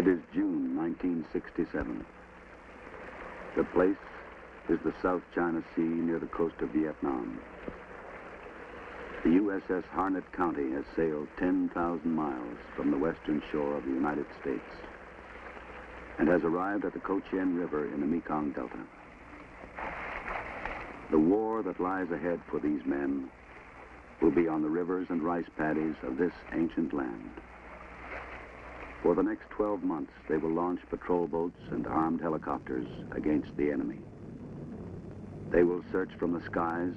It is June 1967. The place is the South China Sea near the coast of Vietnam. The USS Harnett County has sailed 10,000 miles from the western shore of the United States and has arrived at the Co Chien River in the Mekong Delta. The war that lies ahead for these men will be on the rivers and rice paddies of this ancient land. For the next 12 months, they will launch patrol boats and armed helicopters against the enemy. They will search from the skies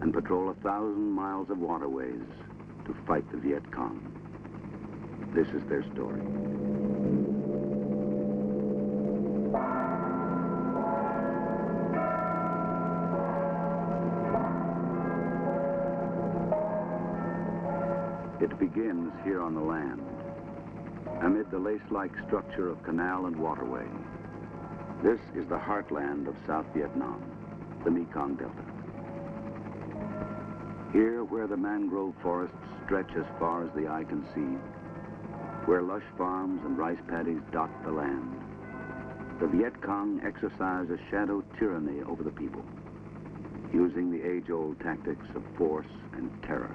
and patrol 1,000 miles of waterways to fight the Viet Cong. This is their story. It begins here on the land, amid the lace-like structure of canal and waterway. This is the heartland of South Vietnam, the Mekong Delta. Here, where the mangrove forests stretch as far as the eye can see, where lush farms and rice paddies dot the land, the Viet Cong exercise a shadow tyranny over the people, using the age-old tactics of force and terror.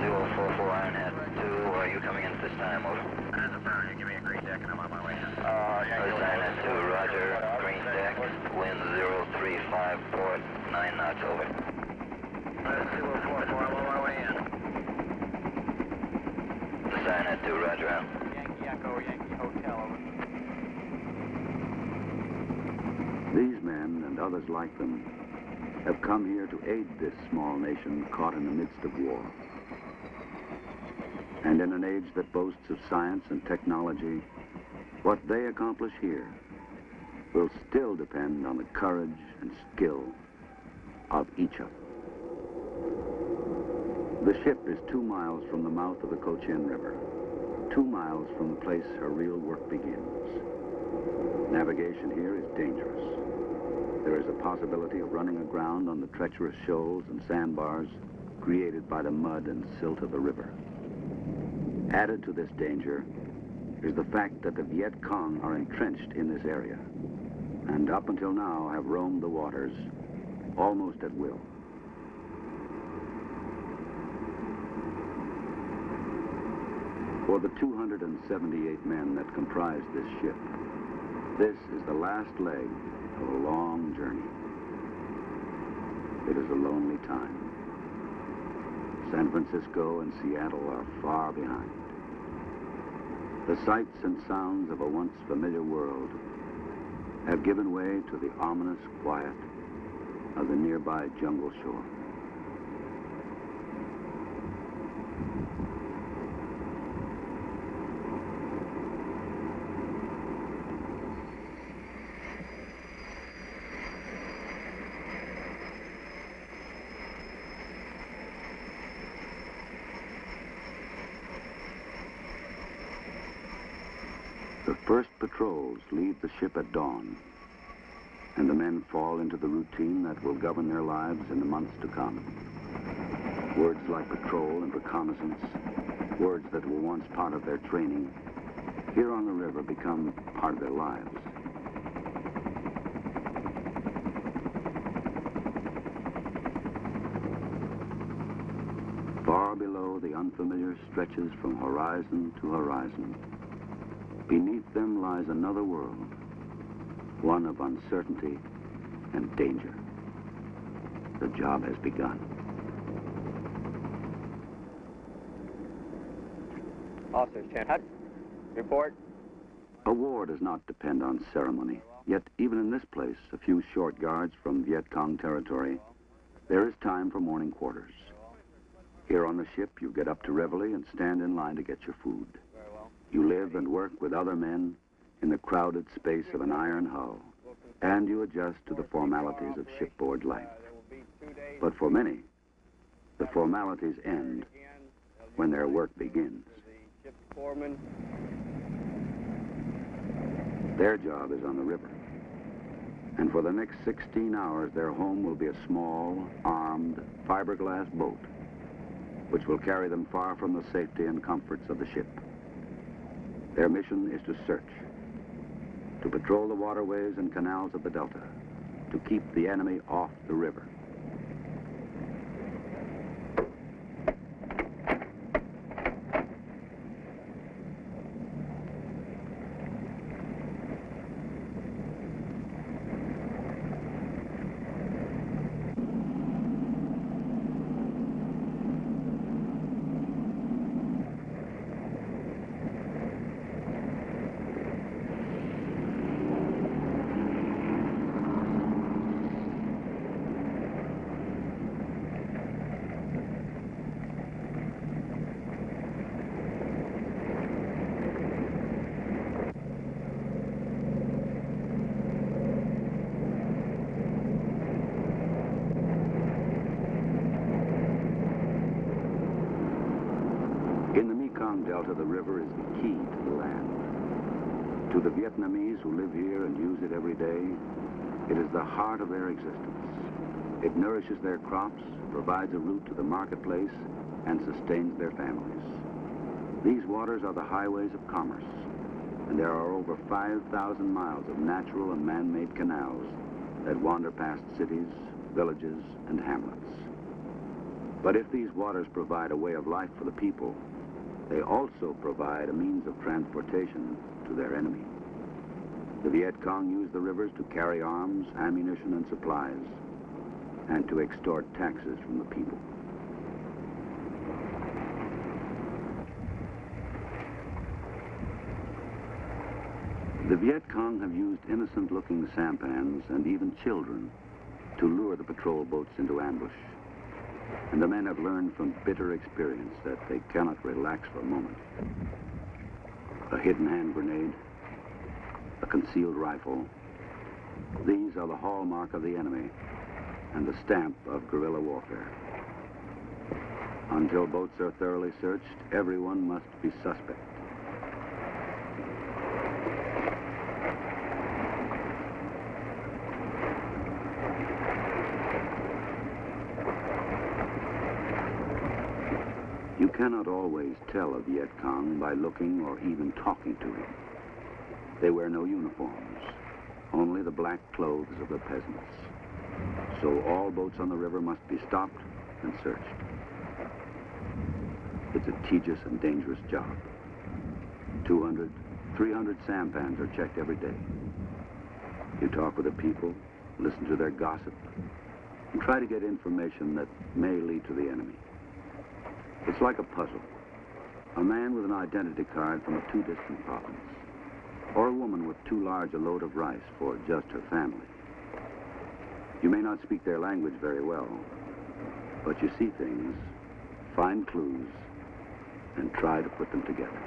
2044 Ironhead 2, are you coming in at this time, over? That's affirmative. Give me a green deck and I'm on my way in. Ironhead 2, roger. Green deck, wind 035, port 9 knots, over. 2044, I'm on my way in. Ironhead 2, roger out. Yankee Echo, Yankee Hotel, over. These men and others like them have come here to aid this small nation caught in the midst of war. And in an age that boasts of science and technology, what they accomplish here will still depend on the courage and skill of each of them. The ship is 2 miles from the mouth of the Co Chien River, 2 miles from the place her real work begins. Navigation here is dangerous. There is a possibility of running aground on the treacherous shoals and sandbars created by the mud and silt of the river. Added to this danger is the fact that the Viet Cong are entrenched in this area and up until now have roamed the waters almost at will. For the 278 men that comprise this ship, this is the last leg of a long journey. It is a lonely time. San Francisco and Seattle are far behind. The sights and sounds of a once familiar world have given way to the ominous quiet of the nearby jungle shore. The first patrols leave the ship at dawn, and the men fall into the routine that will govern their lives in the months to come. Words like patrol and reconnaissance, words that were once part of their training, here on the river become part of their lives. Far below, the unfamiliar stretches from horizon to horizon. Beneath them lies another world, one of uncertainty and danger. The job has begun. Officers, Chan. Report. A war does not depend on ceremony, yet even in this place, a few short yards from Viet Cong territory, there is time for morning quarters. Here on the ship, you get up to reveille and stand in line to get your food. You live and work with other men in the crowded space of an iron hull, and you adjust to the formalities of shipboard life. But for many, the formalities end when their work begins. Their job is on the river, and for the next 16 hours, their home will be a small, armed, fiberglass boat which will carry them far from the safety and comforts of the ship. Their mission is to search, to patrol the waterways and canals of the Delta, to keep the enemy off the river. In the Mekong Delta, the river is the key to the land. To the Vietnamese who live here and use it every day, it is the heart of their existence. It nourishes their crops, provides a route to the marketplace, and sustains their families. These waters are the highways of commerce, and there are over 5,000 miles of natural and man-made canals that wander past cities, villages, and hamlets. But if these waters provide a way of life for the people, they also provide a means of transportation to their enemy. The Viet Cong use the rivers to carry arms, ammunition, and supplies, and to extort taxes from the people. The Viet Cong have used innocent-looking sampans and even children to lure the patrol boats into ambush. And the men have learned from bitter experience that they cannot relax for a moment. A hidden hand grenade, a concealed rifle, these are the hallmark of the enemy and the stamp of guerrilla warfare. Until boats are thoroughly searched, everyone must be suspect. You cannot always tell a Viet Cong by looking or even talking to him. They wear no uniforms, only the black clothes of the peasants. So all boats on the river must be stopped and searched. It's a tedious and dangerous job. 200, 300 sampans are checked every day. You talk with the people, listen to their gossip, and try to get information that may lead to the enemy. It's like a puzzle. A man with an identity card from a too distant province, or a woman with too large a load of rice for just her family. You may not speak their language very well, but you see things, find clues, and try to put them together.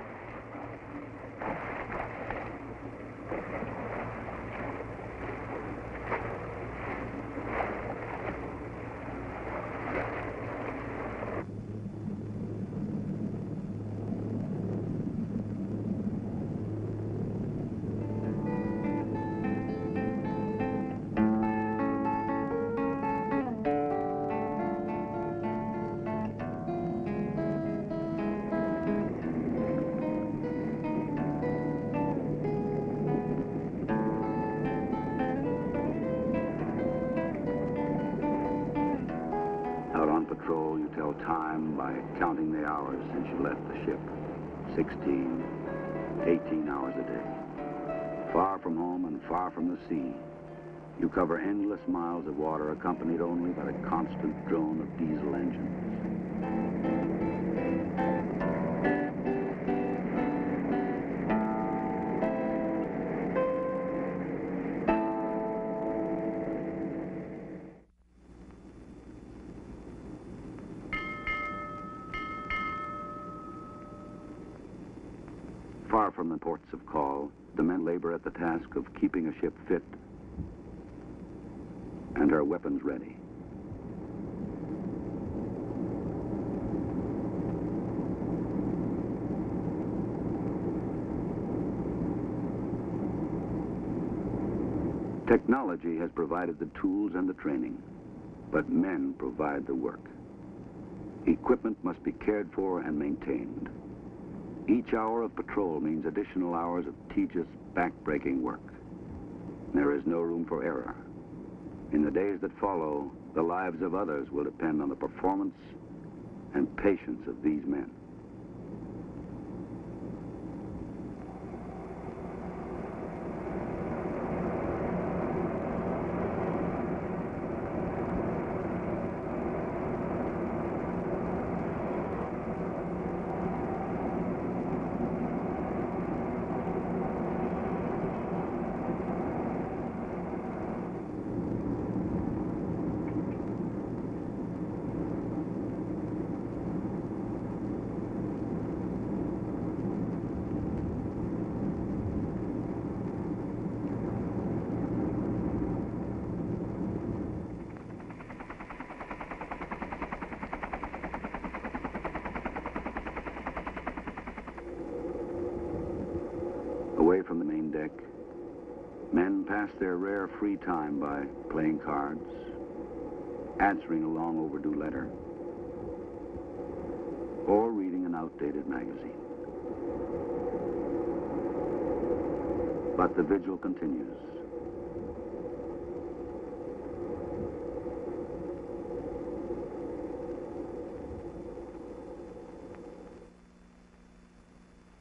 Patrol, you tell time by counting the hours since you left the ship. 16, 18 hours a day. Far from home and far from the sea, you cover endless miles of water accompanied only by the constant drone of diesel engines. Far from the ports of call, the men labor at the task of keeping a ship fit and her weapons ready. Technology has provided the tools and the training, but men provide the work. Equipment must be cared for and maintained. Each hour of patrol means additional hours of tedious, back-breaking work. There is no room for error. In the days that follow, the lives of others will depend on the performance and patience of these men. Away from the main deck, men pass their rare free time by playing cards, answering a long overdue letter, or reading an outdated magazine. But the vigil continues.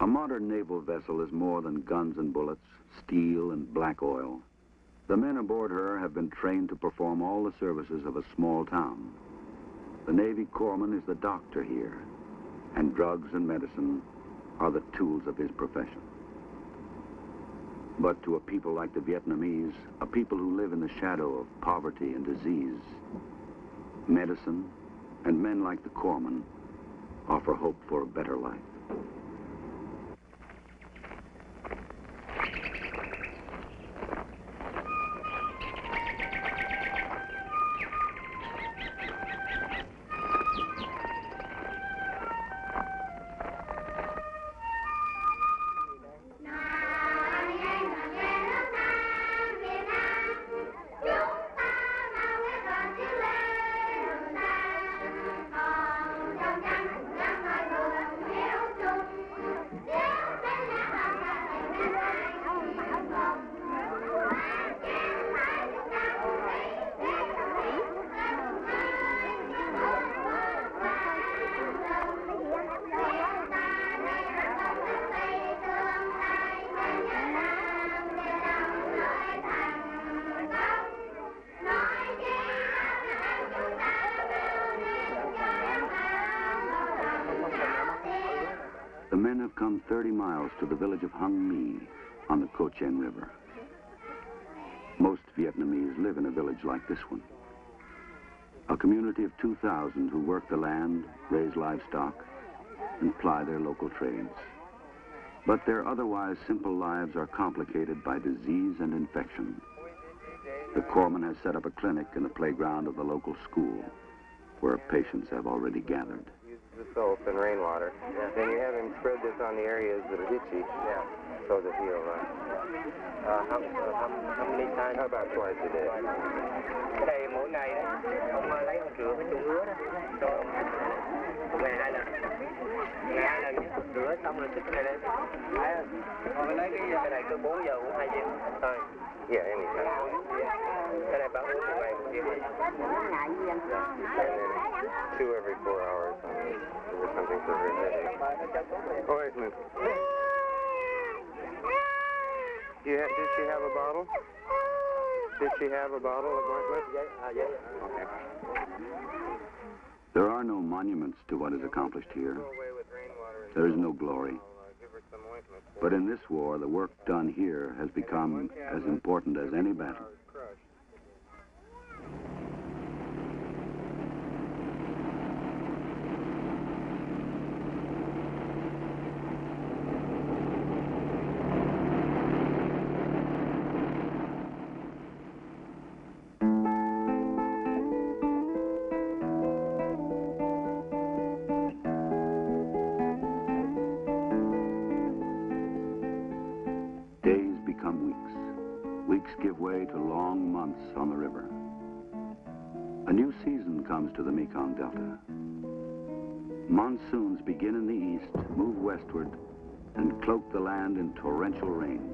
A modern naval vessel is more than guns and bullets, steel and black oil. The men aboard her have been trained to perform all the services of a small town. The Navy corpsman is the doctor here, and drugs and medicine are the tools of his profession. But to a people like the Vietnamese, a people who live in the shadow of poverty and disease, medicine and men like the corpsman offer hope for a better life. The men have come 30 miles to the village of Hung My on the Co Chen River. Most Vietnamese live in a village like this one. A community of 2,000 who work the land, raise livestock, and ply their local trades. But their otherwise simple lives are complicated by disease and infection. The corpsman has set up a clinic in the playground of the local school, where patients have already gathered. The soap and rainwater. Then you have him spread this on the areas that are itchy, so that he'll. How many times? About twice a day. Cái đây mỗi ngày đấy, ông lấy ông rửa cái chung hứa đó, cho ngày 2 lần. Ngày 2 lần nhé, rửa xong rồi xích cái này lên. Còn lấy cái này cứ 4 giờ uống 2 viên. Thôi. Yeah, anytime. Cái này bảo uống một ngày một viên. And then 2 every 4 hours or something for her headache. Oh, wait a minute. Did she have a bottle? Did she have a bottle of ointment? Yes. Okay. There are no monuments to what is accomplished here. There is no glory. But in this war, the work done here has become as important as any battle. Days become weeks. Weeks give way to long months on the river. A new season comes to the Mekong Delta. Monsoons begin in the east, move westward, and cloak the land in torrential rains.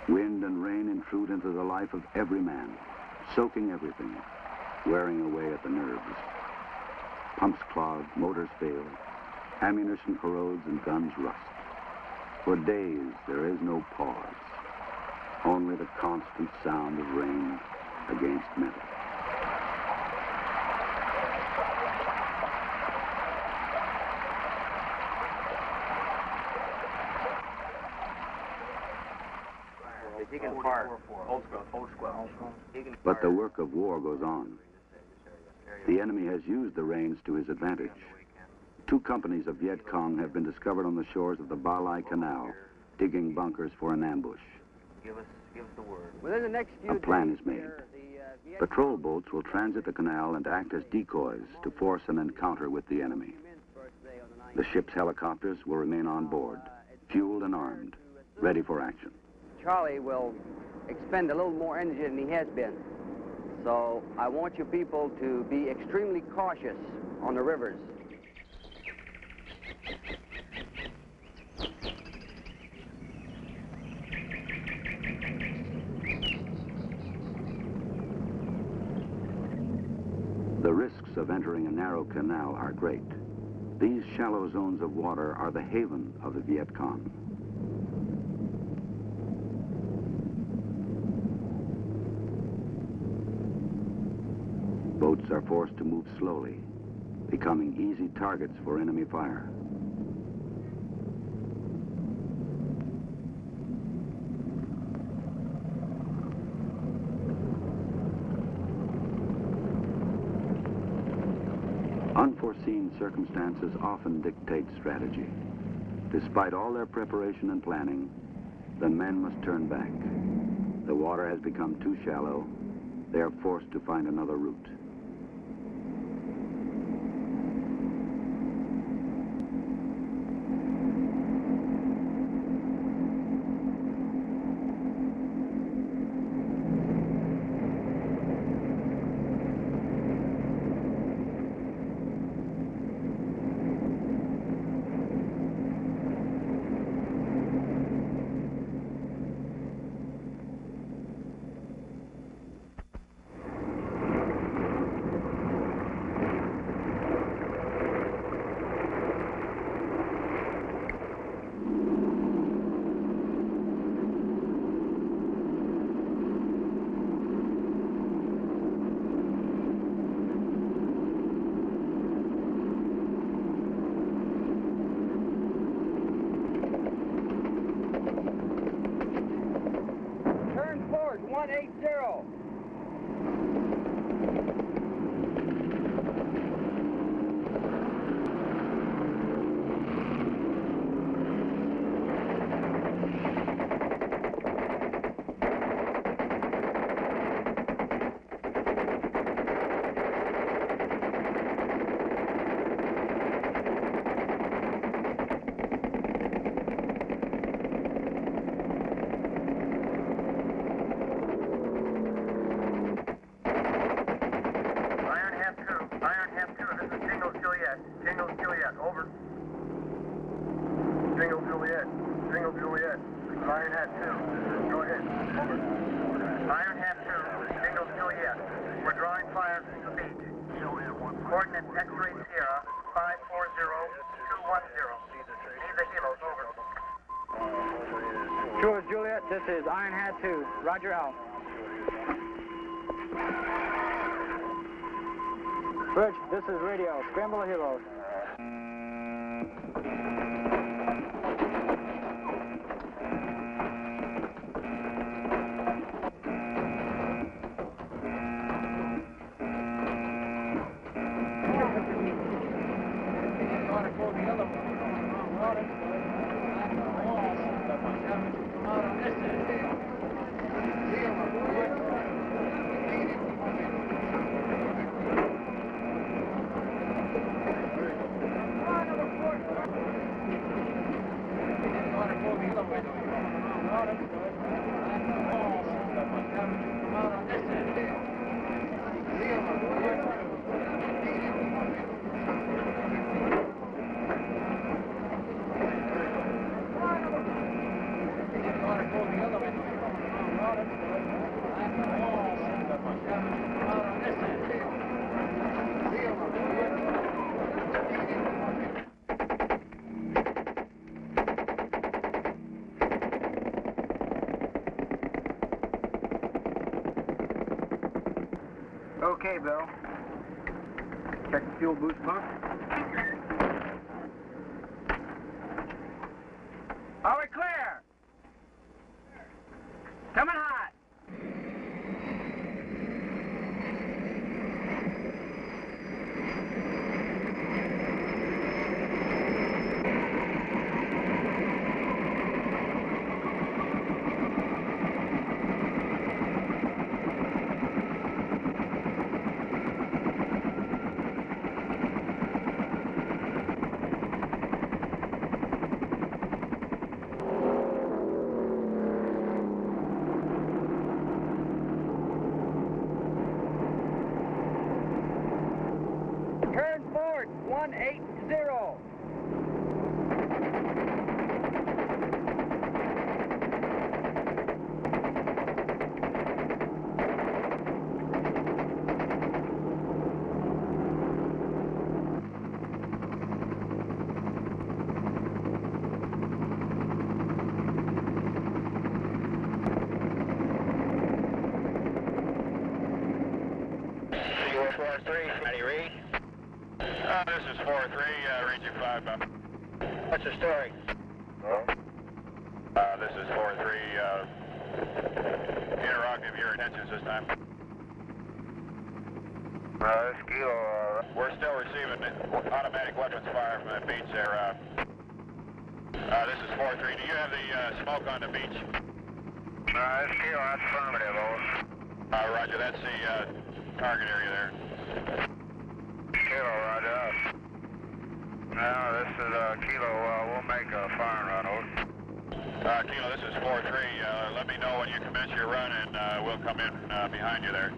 Wind and rain intrude into the life of every man, soaking everything, wearing away at the nerves. Pumps clog, motors fail, ammunition corrodes, and guns rust. For days, there is no pause, only the constant sound of rain against metal. But the work of war goes on. The enemy has used the rains to his advantage. 2 companies of Viet Cong have been discovered on the shores of the Ba Lai Canal, digging bunkers for an ambush. Give us the word. Within the next few A plan days, is made. Patrol boats will transit the canal and act as decoys to force an encounter with the enemy. The ship's helicopters will remain on board, fueled and armed, ready for action. Charlie will expend a little more energy than he has been. So I want you people to be extremely cautious on the rivers. The risks of entering a narrow canal are great. These shallow zones of water are the haven of the Viet Cong. Boats are forced to move slowly, becoming easy targets for enemy fire. Unforeseen circumstances often dictate strategy. Despite all their preparation and planning, the men must turn back. The water has become too shallow. They are forced to find another route. Turn forward, 180. Iron Hat 2, go ahead. Over. Iron Hat 2, signal Juliet. We're drawing fire from the beach. Coordinates X-ray Sierra 540210. Need the helos, over. Sure, Juliet, this is Iron Hat 2. Roger out. Rich, this is radio. Scramble the helos. Okay, Bill. Check the fuel boost pump. Are we clear? Coming hot. Turn forward, 180. Ready, read? This is 4-3, read you 5. What's the story? This is 4-3, interrogative your intentions this time. This Kilo, We're still receiving automatic weapons fire from the beach there. This is 4-3. Do you have the smoke on the beach? this Kilo, that's affirmative, over. Roger, that's the target area there. Kilo, roger. Now, this is Kilo, we'll make a firing run, over. Kilo, this is 4-3. Let me know when you commence your run and we'll come in behind you there.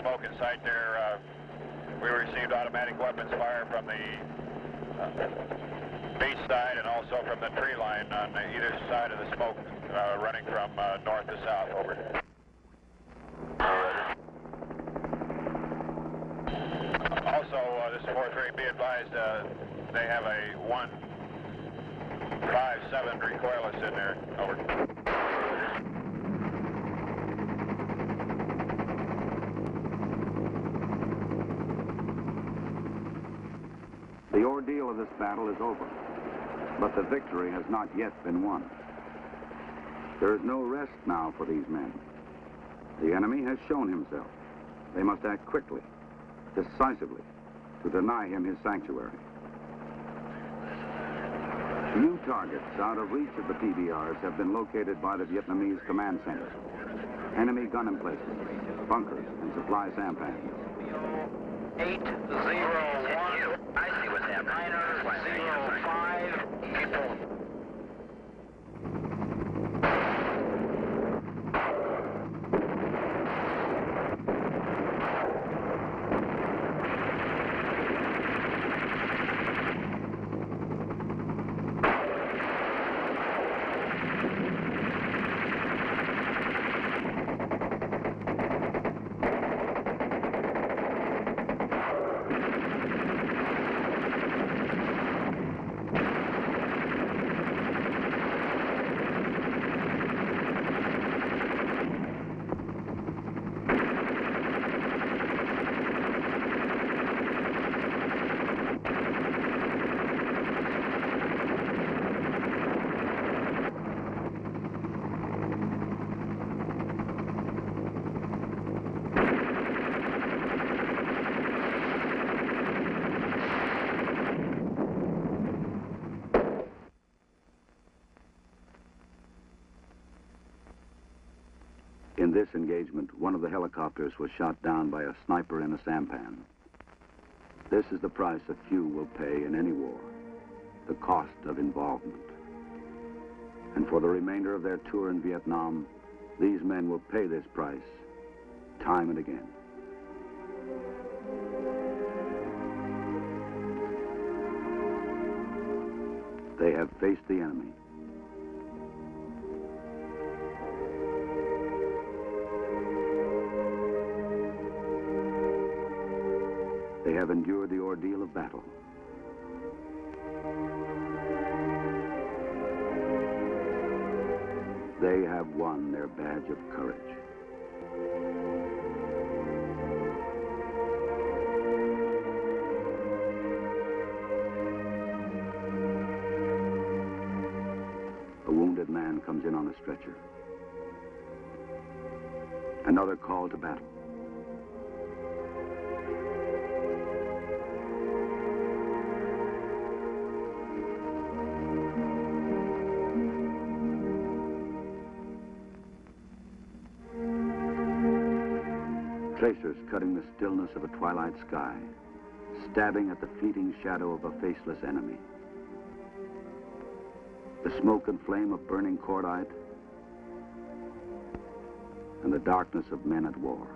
Smoke in sight there. We received automatic weapons fire from the beach side and also from the tree line on either side of the smoke running from north to south. Over. Also, this is 4-3. Be advised, they have a 157 recoilless in there. Over. The ordeal of this battle is over, but the victory has not yet been won. There is no rest now for these men. The enemy has shown himself. They must act quickly, decisively, to deny him his sanctuary. New targets out of reach of the PBRs have been located by the Vietnamese command center. Enemy gun emplacements, bunkers, and supply sampans. 801. I see what's happening. 905. Keep going. In this engagement, one of the helicopters was shot down by a sniper in a sampan. This is the price a few will pay in any war, the cost of involvement. And for the remainder of their tour in Vietnam, these men will pay this price time and again. They have faced the enemy. They have endured the ordeal of battle. They have won their badge of courage. A wounded man comes in on a stretcher. Another call to battle. Tracers cutting the stillness of a twilight sky, stabbing at the fleeting shadow of a faceless enemy. The smoke and flame of burning cordite, and the darkness of men at war.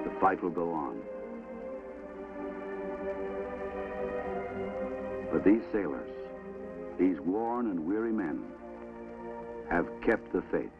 The fight will go on. But these sailors, these worn and weary men, have kept the faith.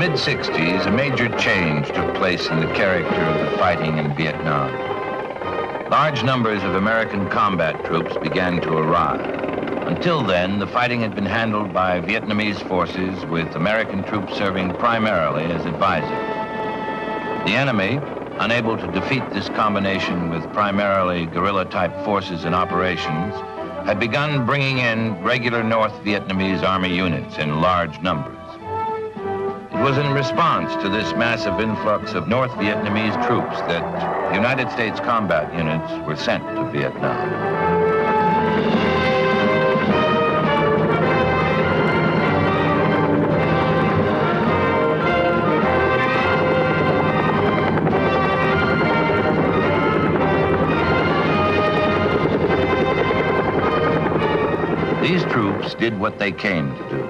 Mid-60s, a major change took place in the character of the fighting in Vietnam. Large numbers of American combat troops began to arrive. Until then, the fighting had been handled by Vietnamese forces, with American troops serving primarily as advisors. The enemy, unable to defeat this combination with primarily guerrilla-type forces and operations, had begun bringing in regular North Vietnamese Army units in large numbers. It was in response to this massive influx of North Vietnamese troops that United States combat units were sent to Vietnam. These troops did what they came to do.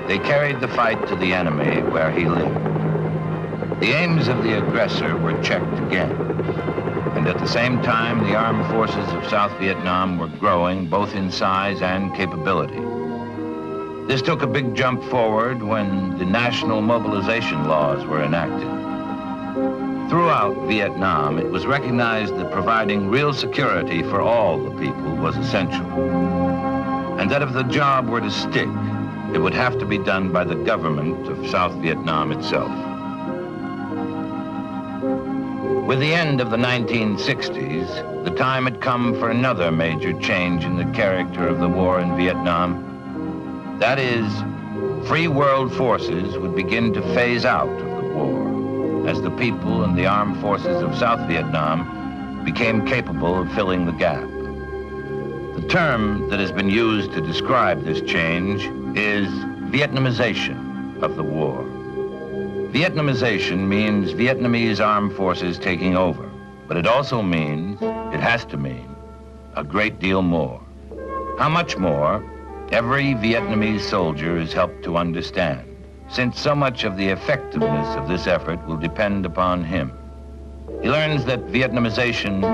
They carried the fight to the enemy where he lived. The aims of the aggressor were checked again. And at the same time, the armed forces of South Vietnam were growing both in size and capability. This took a big jump forward when the national mobilization laws were enacted. Throughout Vietnam, it was recognized that providing real security for all the people was essential. And that if the job were to stick, it would have to be done by the government of South Vietnam itself. With the end of the 1960s, the time had come for another major change in the character of the war in Vietnam. That is, free world forces would begin to phase out of the war as the people and the armed forces of South Vietnam became capable of filling the gap. The term that has been used to describe this change is Vietnamization of the war. Vietnamization means Vietnamese armed forces taking over, but it also means, it has to mean, a great deal more. How much more? every Vietnamese soldier is helped to understand, since so much of the effectiveness of this effort will depend upon him. He learns that Vietnamization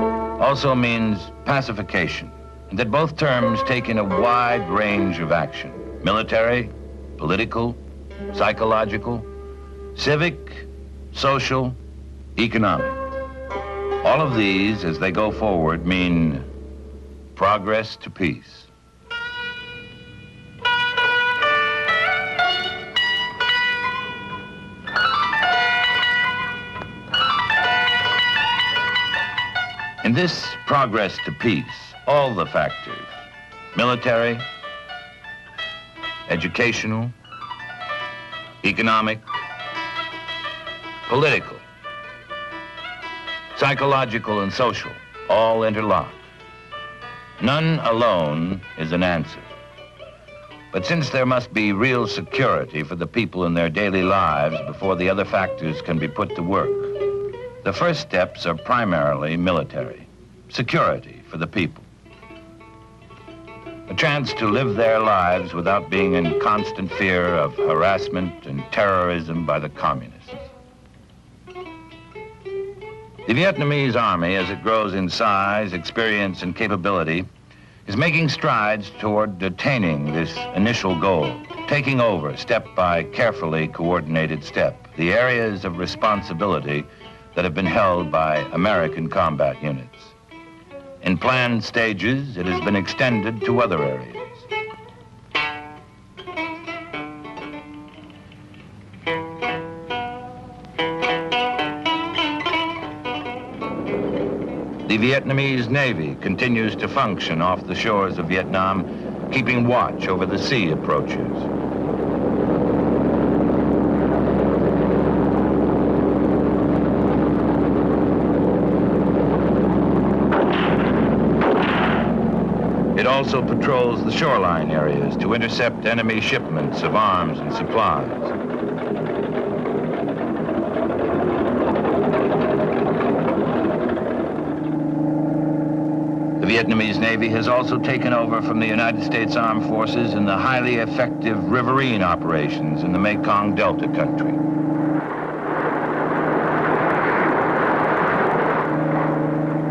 also means pacification, and that both terms take in a wide range of action: military, political, psychological, civic, social, economic. All of these, as they go forward, mean progress to peace. In this progress to peace, all the factors, military, educational, economic, political, psychological, and social, all interlock. None alone is an answer. But since there must be real security for the people in their daily lives before the other factors can be put to work, the first steps are primarily military. Security for the people. A chance to live their lives without being in constant fear of harassment and terrorism by the communists. The Vietnamese army, as it grows in size, experience, and capability, is making strides toward attaining this initial goal, taking over step by carefully coordinated step the areas of responsibility that have been held by American combat units. In planned stages, it has been extended to other areas. The Vietnamese Navy continues to function off the shores of Vietnam, keeping watch over the sea approaches. It also patrols the shoreline areas to intercept enemy shipments of arms and supplies. The Vietnamese Navy has also taken over from the United States Armed Forces in the highly effective riverine operations in the Mekong Delta country.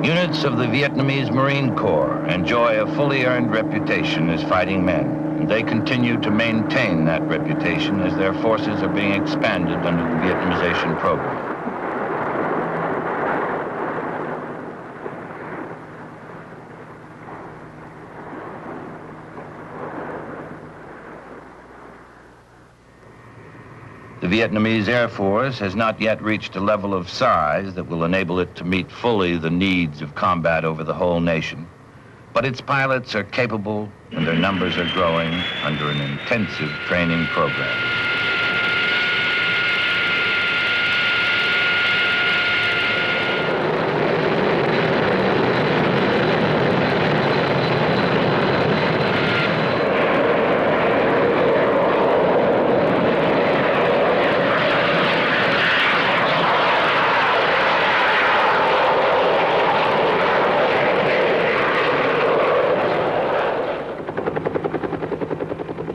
Units of the Vietnamese Marine Corps enjoy a fully earned reputation as fighting men, and they continue to maintain that reputation as their forces are being expanded under the Vietnamization program. The Vietnamese Air Force has not yet reached a level of size that will enable it to meet fully the needs of combat over the whole nation. But its pilots are capable and their numbers are growing under an intensive training program.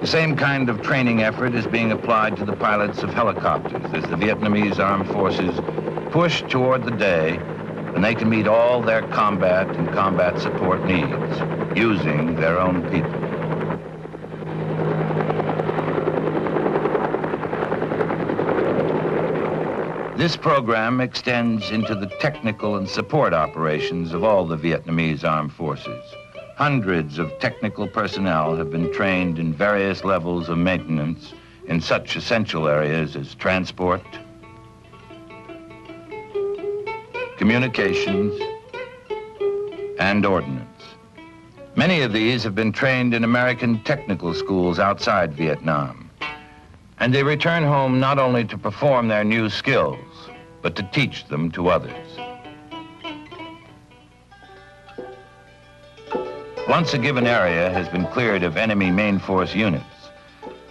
The same kind of training effort is being applied to the pilots of helicopters as the Vietnamese Armed Forces push toward the day when they can meet all their combat and combat support needs using their own people. This program extends into the technical and support operations of all the Vietnamese Armed Forces. Hundreds of technical personnel have been trained in various levels of maintenance in such essential areas as transport, communications, and ordnance. Many of these have been trained in American technical schools outside Vietnam, and they return home not only to perform their new skills, but to teach them to others. Once a given area has been cleared of enemy main force units,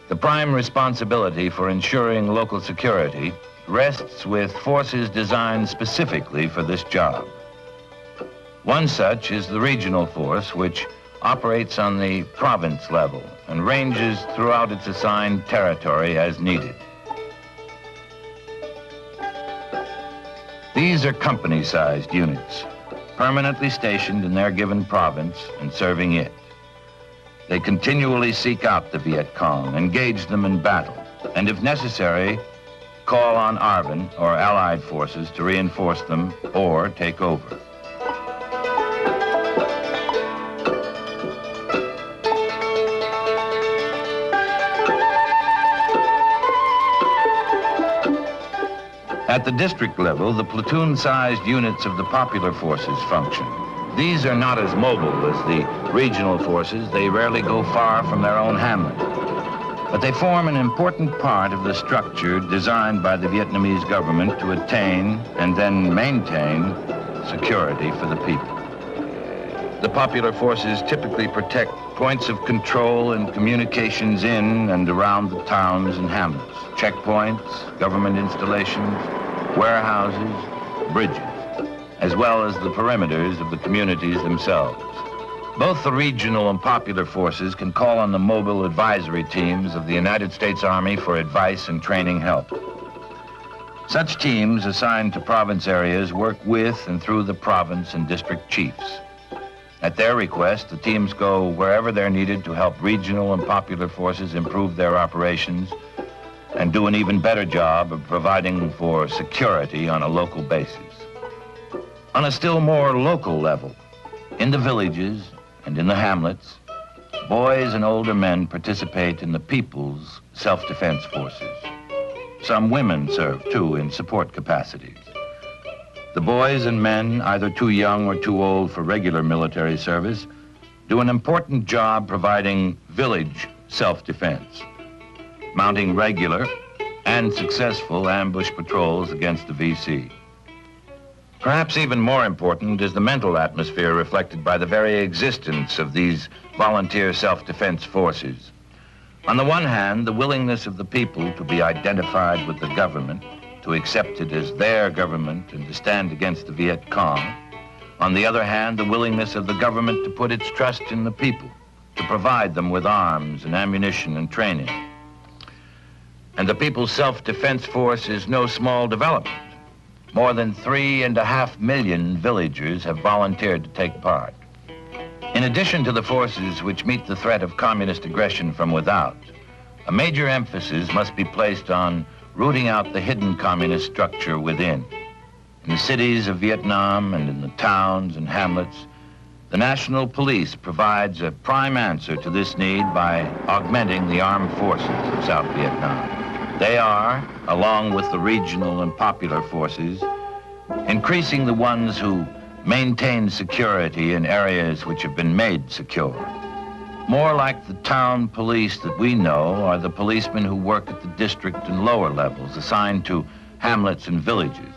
the prime responsibility for ensuring local security rests with forces designed specifically for this job. One such is the regional force, which, operates on the province level and ranges throughout its assigned territory as needed. These are company-sized units, permanently stationed in their given province and serving it. They continually seek out the Viet Cong, engage them in battle, and if necessary, call on ARVN or Allied forces to reinforce them or take over. At the district level, the platoon-sized units of the popular forces function. These are not as mobile as the regional forces. They rarely go far from their own hamlet. But they form an important part of the structure designed by the Vietnamese government to attain and then maintain security for the people. The popular forces typically protect points of control and communications in and around the towns and hamlets, checkpoints, government installations, warehouses, bridges, as well as the perimeters of the communities themselves. Both the regional and popular forces can call on the mobile advisory teams of the United States Army for advice and training help. Such teams assigned to province areas work with and through the province and district chiefs. At their request, the teams go wherever they're needed to help regional and popular forces improve their operations and do an even better job of providing for security on a local basis. On a still more local level, in the villages and in the hamlets, boys and older men participate in the People's Self-Defense Forces. Some women serve, too, in support capacities. The boys and men, either too young or too old for regular military service, do an important job providing village self-defense, mounting regular and successful ambush patrols against the VC. Perhaps even more important is the mental atmosphere reflected by the very existence of these volunteer self-defense forces. On the one hand, the willingness of the people to be identified with the government, to accept it as their government and to stand against the Viet Cong. On the other hand, the willingness of the government to put its trust in the people, to provide them with arms and ammunition and training. And the People's Self-Defense Force is no small development. More than 3.5 million villagers have volunteered to take part. In addition to the forces which meet the threat of communist aggression from without, a major emphasis must be placed on rooting out the hidden communist structure within. In the cities of Vietnam and in the towns and hamlets, the National Police provides a prime answer to this need by augmenting the armed forces of South Vietnam. They are, along with the regional and popular forces, increasing the ones who maintain security in areas which have been made secure. More like the town police that we know are the policemen who work at the district and lower levels, assigned to hamlets and villages.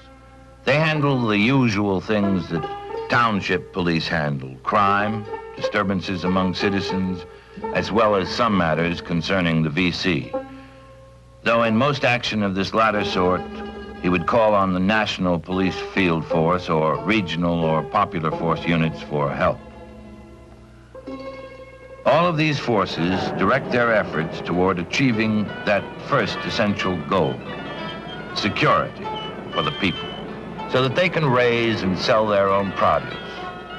They handle the usual things that township police handle: crime, disturbances among citizens, as well as some matters concerning the VC. Though in most action of this latter sort, he would call on the National Police Field Force or regional or popular force units for help. All of these forces direct their efforts toward achieving that first essential goal: security for the people, so that they can raise and sell their own produce,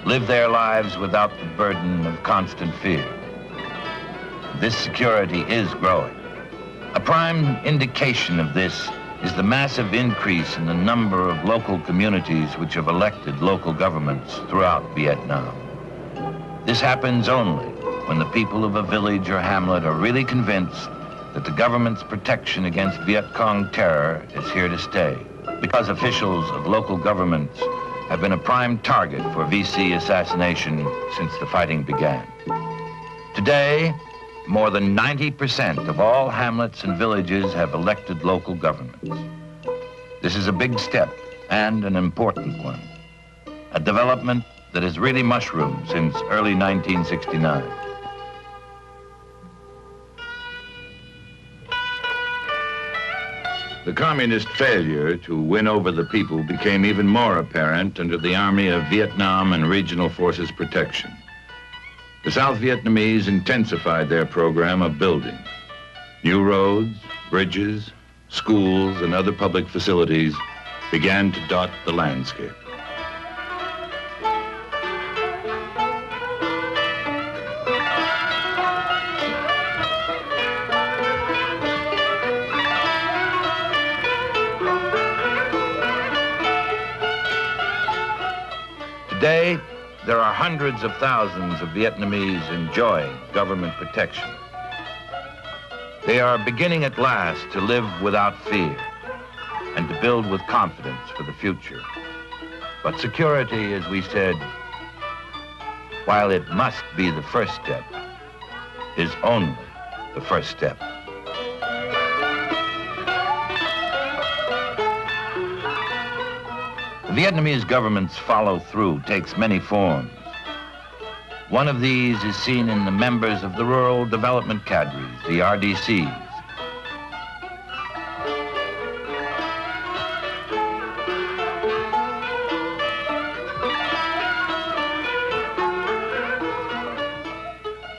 live their lives without the burden of constant fear. This security is growing. A prime indication of this is the massive increase in the number of local communities which have elected local governments throughout Vietnam. This happens only when the people of a village or hamlet are really convinced that the government's protection against Viet Cong terror is here to stay, because officials of local governments have been a prime target for VC assassination since the fighting began. Today, more than 90% of all hamlets and villages have elected local governments. This is a big step and an important one, a development that has really mushroomed since early 1969. The communist failure to win over the people became even more apparent under the Army of Vietnam and Regional Forces protection. The South Vietnamese intensified their program of building. New roads, bridges, schools, and other public facilities began to dot the landscape. Today, there are hundreds of thousands of Vietnamese enjoying government protection. They are beginning at last to live without fear and to build with confidence for the future. But security, as we said, while it must be the first step, is only the first step. The Vietnamese government's follow-through takes many forms. One of these is seen in the members of the Rural Development Cadres, the RDCs.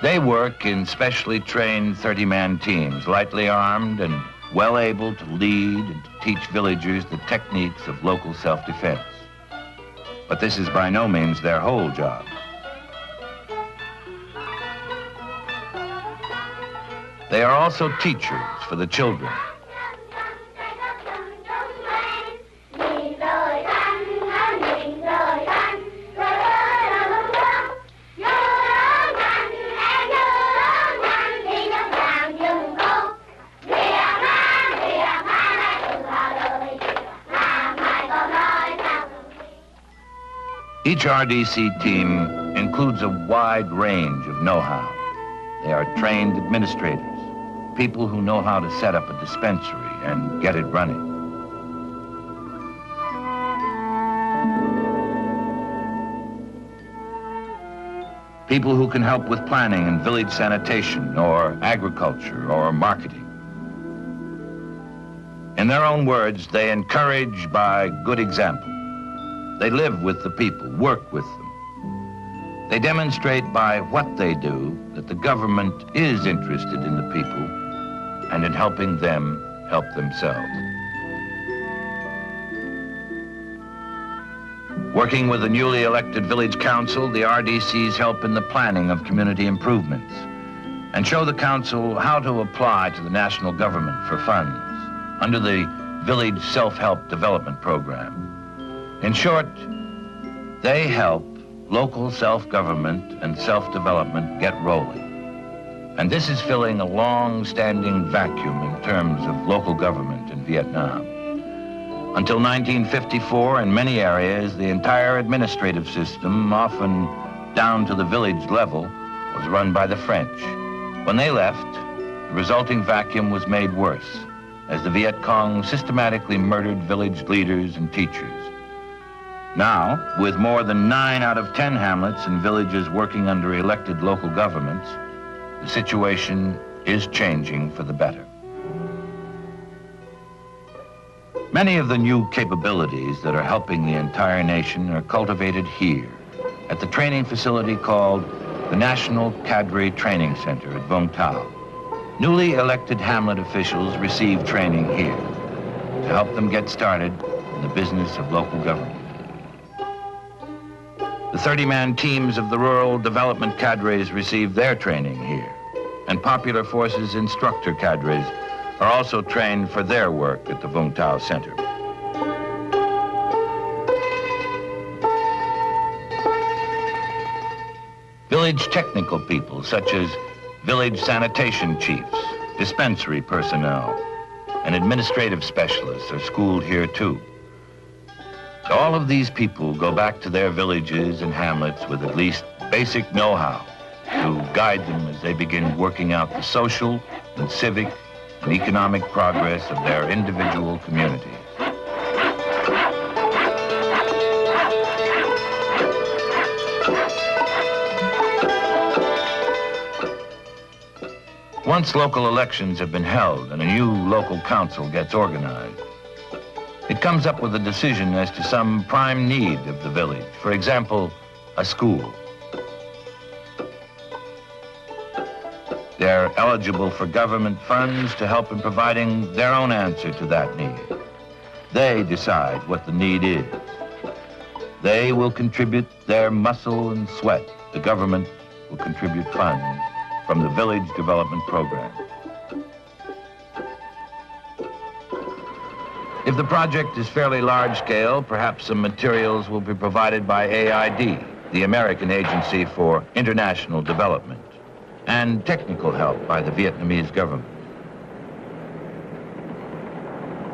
They work in specially trained 30-man teams, lightly armed and well able to lead and to teach villagers the techniques of local self-defense. But this is by no means their whole job. They are also teachers for the children. Each RDC team includes a wide range of know-how. They are trained administrators, people who know how to set up a dispensary and get it running. People who can help with planning and village sanitation or agriculture or marketing. In their own words, they encourage by good example. They live with the people, work with them. They demonstrate by what they do that the government is interested in the people and in helping them help themselves. Working with the newly elected village council, the RDCs help in the planning of community improvements and show the council how to apply to the national government for funds under the Village Self-Help Development Program. In short, they help local self-government and self-development get rolling. And this is filling a long-standing vacuum in terms of local government in Vietnam. Until 1954, in many areas, the entire administrative system, often down to the village level, was run by the French. When they left, the resulting vacuum was made worse, as the Viet Cong systematically murdered village leaders and teachers. Now, with more than 9 out of 10 hamlets and villages working under elected local governments, the situation is changing for the better. Many of the new capabilities that are helping the entire nation are cultivated here at the training facility called the National Cadre Training Center at Vung Tau. Newly elected hamlet officials receive training here to help them get started in the business of local government. The 30-man teams of the Rural Development Cadres receive their training here, and Popular Forces instructor cadres are also trained for their work at the Vung Tau Center. Village technical people, such as village sanitation chiefs, dispensary personnel, and administrative specialists are schooled here too. All of these people go back to their villages and hamlets with at least basic know-how to guide them as they begin working out the social and civic and economic progress of their individual communities. Once local elections have been held and a new local council gets organized, it comes up with a decision as to some prime need of the village. For example, a school. They're eligible for government funds to help in providing their own answer to that need. They decide what the need is. They will contribute their muscle and sweat. The government will contribute funds from the Village Development Program. If the project is fairly large scale, perhaps some materials will be provided by AID, the American Agency for International Development, and technical help by the Vietnamese government.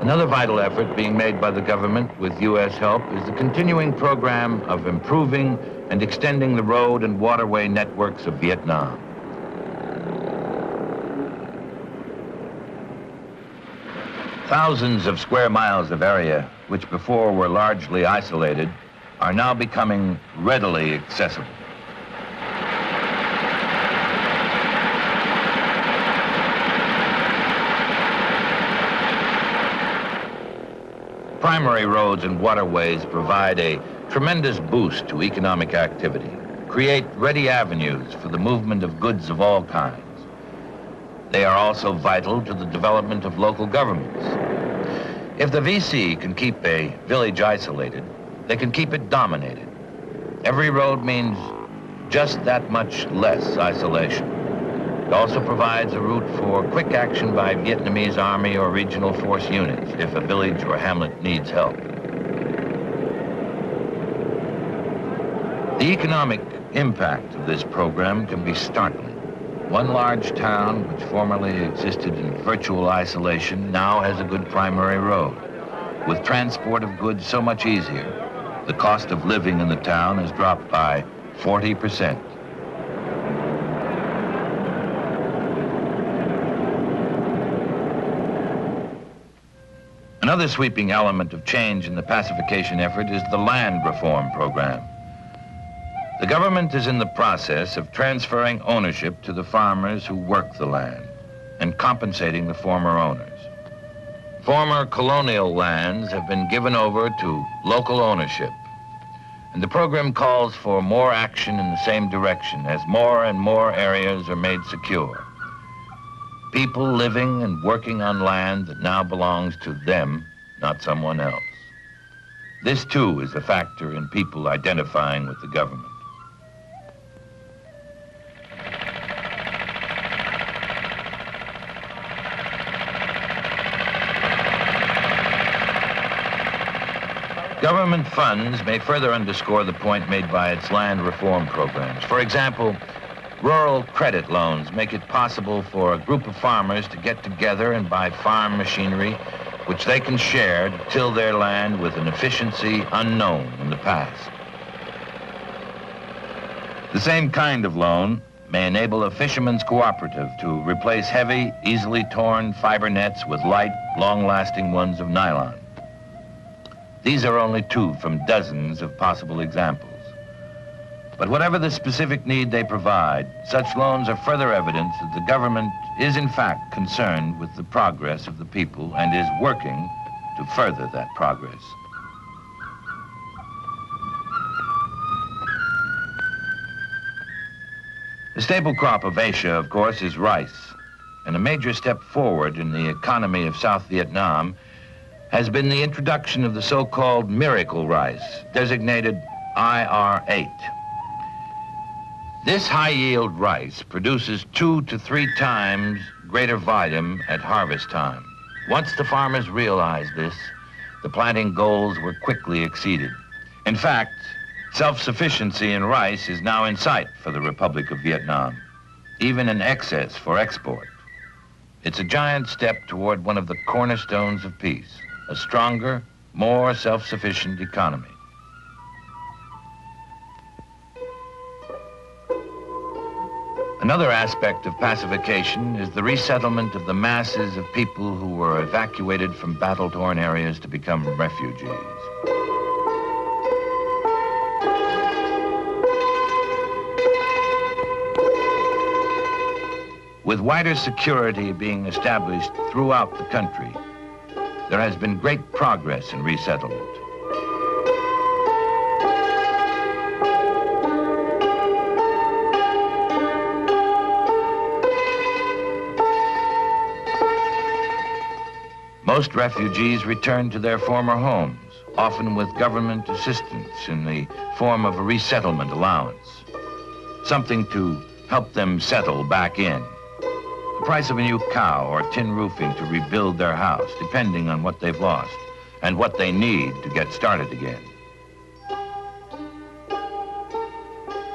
Another vital effort being made by the government with U.S. help is the continuing program of improving and extending the road and waterway networks of Vietnam. Thousands of square miles of area, which before were largely isolated, are now becoming readily accessible. Primary roads and waterways provide a tremendous boost to economic activity, create ready avenues for the movement of goods of all kinds. They are also vital to the development of local governments. If the VC can keep a village isolated, they can keep it dominated. Every road means just that much less isolation. It also provides a route for quick action by Vietnamese Army or regional force units if a village or hamlet needs help. The economic impact of this program can be startling. One large town, which formerly existed in virtual isolation, now has a good primary road. With transport of goods so much easier, the cost of living in the town has dropped by 40%. Another sweeping element of change in the pacification effort is the land reform program. The government is in the process of transferring ownership to the farmers who work the land and compensating the former owners. Former colonial lands have been given over to local ownership, and the program calls for more action in the same direction as more and more areas are made secure. People living and working on land that now belongs to them, not someone else. This too is a factor in people identifying with the government. Government funds may further underscore the point made by its land reform programs. For example, rural credit loans make it possible for a group of farmers to get together and buy farm machinery which they can share to till their land with an efficiency unknown in the past. The same kind of loan may enable a fisherman's cooperative to replace heavy, easily torn fiber nets with light, long-lasting ones of nylon. These are only two from dozens of possible examples. But whatever the specific need they provide, such loans are further evidence that the government is in fact concerned with the progress of the people and is working to further that progress. The staple crop of Asia, of course, is rice, and a major step forward in the economy of South Vietnam has been the introduction of the so-called miracle rice, designated IR8. This high-yield rice produces 2 to 3 times greater volume at harvest time. Once the farmers realized this, the planting goals were quickly exceeded. In fact, self-sufficiency in rice is now in sight for the Republic of Vietnam, even in excess for export. It's a giant step toward one of the cornerstones of peace, a stronger, more self-sufficient economy. Another aspect of pacification is the resettlement of the masses of people who were evacuated from battle-torn areas to become refugees. With wider security being established throughout the country, there has been great progress in resettlement. Most refugees return to their former homes, often with government assistance in the form of a resettlement allowance, something to help them settle back in. The price of a new cow or tin roofing to rebuild their house, depending on what they've lost and what they need to get started again.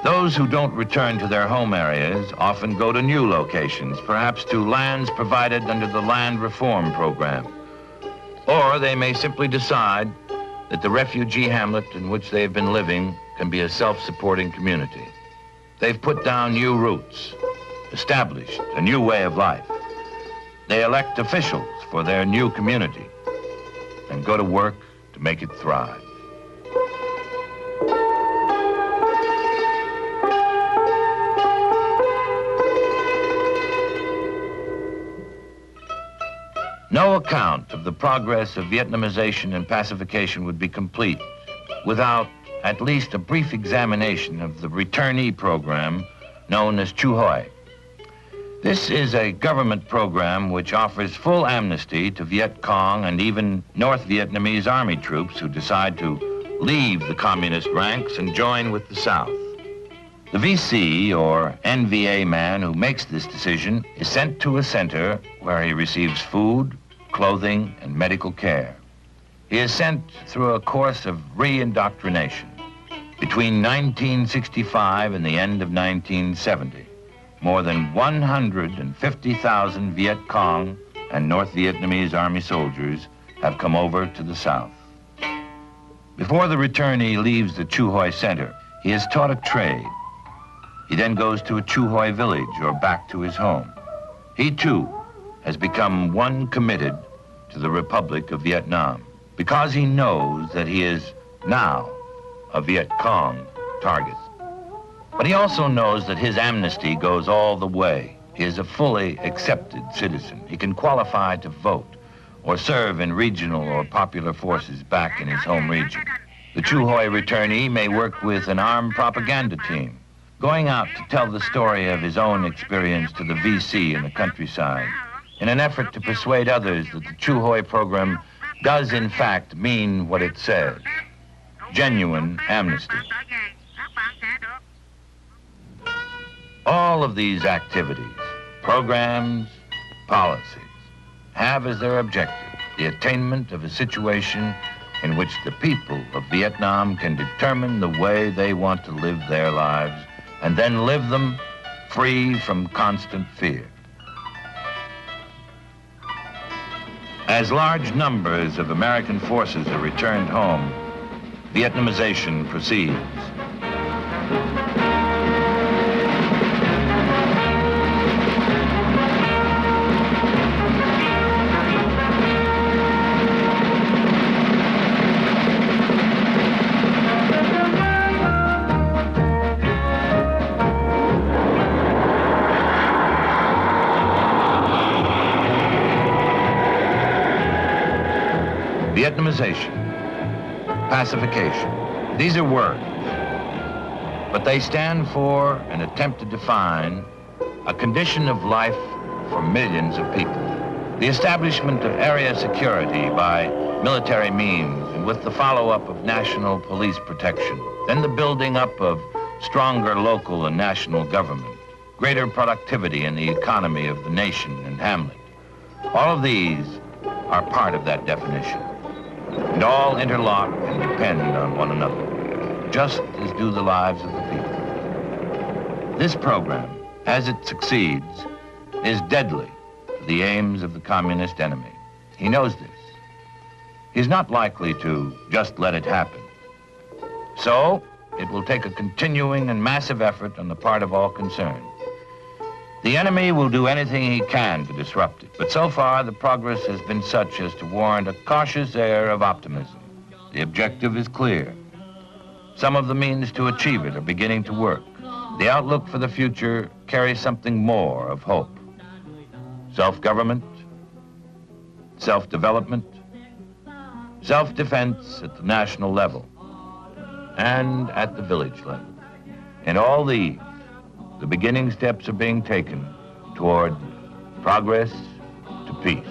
Those who don't return to their home areas often go to new locations, perhaps to lands provided under the Land Reform Program. Or they may simply decide that the refugee hamlet in which they have been living can be a self-supporting community. They've put down new roots, established a new way of life. They elect officials for their new community and go to work to make it thrive. No account of the progress of Vietnamization and pacification would be complete without at least a brief examination of the returnee program known as Chu Hoi. This is a government program which offers full amnesty to Viet Cong and even North Vietnamese army troops who decide to leave the communist ranks and join with the South. The VC, or NVA man who makes this decision, is sent to a center where he receives food, clothing, and medical care. He is sent through a course of re-indoctrination. Between 1965 and the end of 1970, more than 150,000 Viet Cong and North Vietnamese Army soldiers have come over to the South. Before the returnee leaves the Chu Hoi Center, he is taught a trade. He then goes to a Chu Hoi village or back to his home. He, too, has become one committed to the Republic of Vietnam because he knows that he is now a Viet Cong target. But he also knows that his amnesty goes all the way. He is a fully accepted citizen. He can qualify to vote or serve in regional or popular forces back in his home region. The Chu Hoi returnee may work with an armed propaganda team, going out to tell the story of his own experience to the VC in the countryside, in an effort to persuade others that the Chu Hoi program does in fact mean what it says, genuine amnesty. All of these activities, programs, policies, have as their objective the attainment of a situation in which the people of Vietnam can determine the way they want to live their lives and then live them free from constant fear. As large numbers of American forces are returned home, Vietnamization proceeds. Vietnamization, pacification, these are words, but they stand for and attempt to define a condition of life for millions of people. The establishment of area security by military means and with the follow-up of national police protection, then the building up of stronger local and national government, greater productivity in the economy of the nation and hamlet. All of these are part of that definition. And all interlock and depend on one another, just as do the lives of the people. This program, as it succeeds, is deadly to the aims of the communist enemy. He knows this. He's not likely to just let it happen. So, it will take a continuing and massive effort on the part of all concerned. The enemy will do anything he can to disrupt it, but so far the progress has been such as to warrant a cautious air of optimism. The objective is clear. Some of the means to achieve it are beginning to work. The outlook for the future carries something more of hope. Self-government, self-development, self-defense at the national level, and at the village level. In all these, the beginning steps are being taken toward progress to peace.